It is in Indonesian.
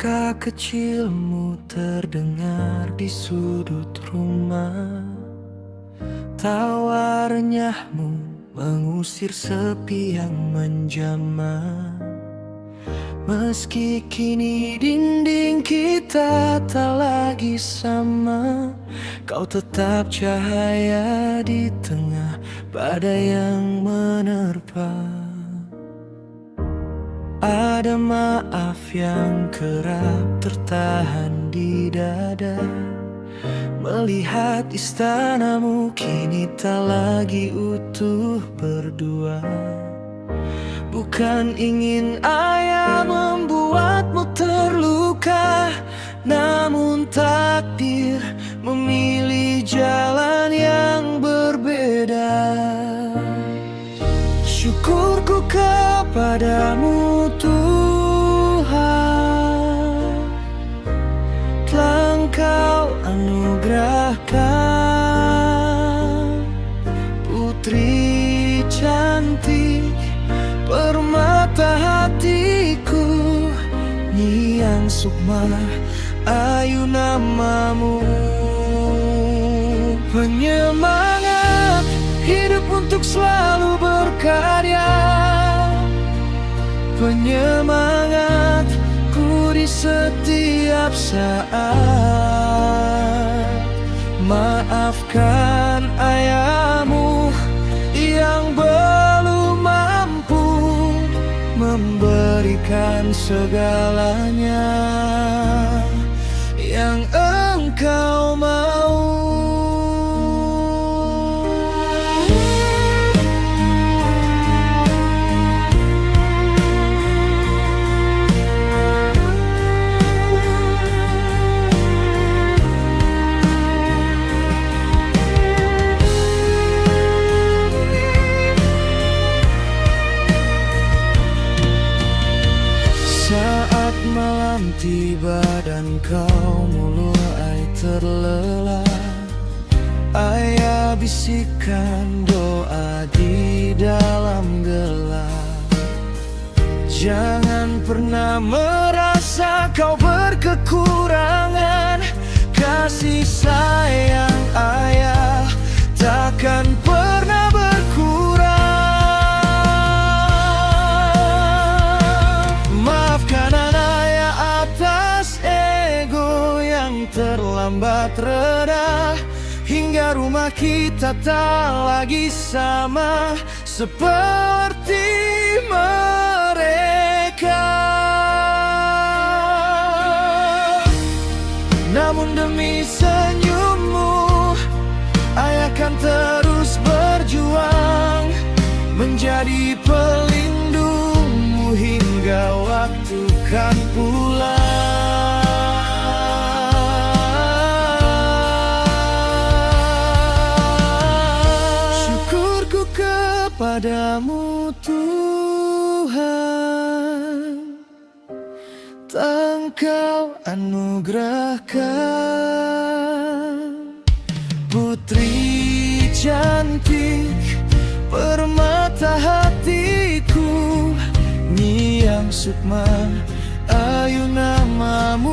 Langkah kecilmu terdengar di sudut rumah. Tawa renyahmu mengusir sepi yang menjamah. Meski kini dinding kita tak lagi sama, kau tetap cahaya di tengah badai yang menerpa. Ada maaf yang kerap tertahan di dada, melihat istanamu kini tak lagi utuh berdua. Bukan ingin ayah membuatmu terluka, namun takdir memilih jalan yang berbeda. Syukurku kepadamu Tuhan, telah Engkau anugerahkan putri cantik, permata hatiku, Nyiyang Sukma, Ayu namamu. Penyemangat hidup untuk selalu berkarya, penyemangatku di setiap saat. Maafkan ayahmu yang belum mampu memberikan segalanya yang engkau mau. Saat malam tiba dan kau mulai terlelap, ayah bisikan doa di dalam gelap. Jangan pernah merasa kau berkekurangan, kasih sayang ayah takkan pernah berkurang. Terlambat reda hingga rumah kita tak lagi sama seperti mereka. Namun demi senyummu, ayah akan terus berjuang menjadi pelindungmu hingga waktu kan pulang. Padamu Tuhan, telah Engkau anugerahkan putri cantik, permata hatiku, Nyiyang Sukma, Ayu namamu.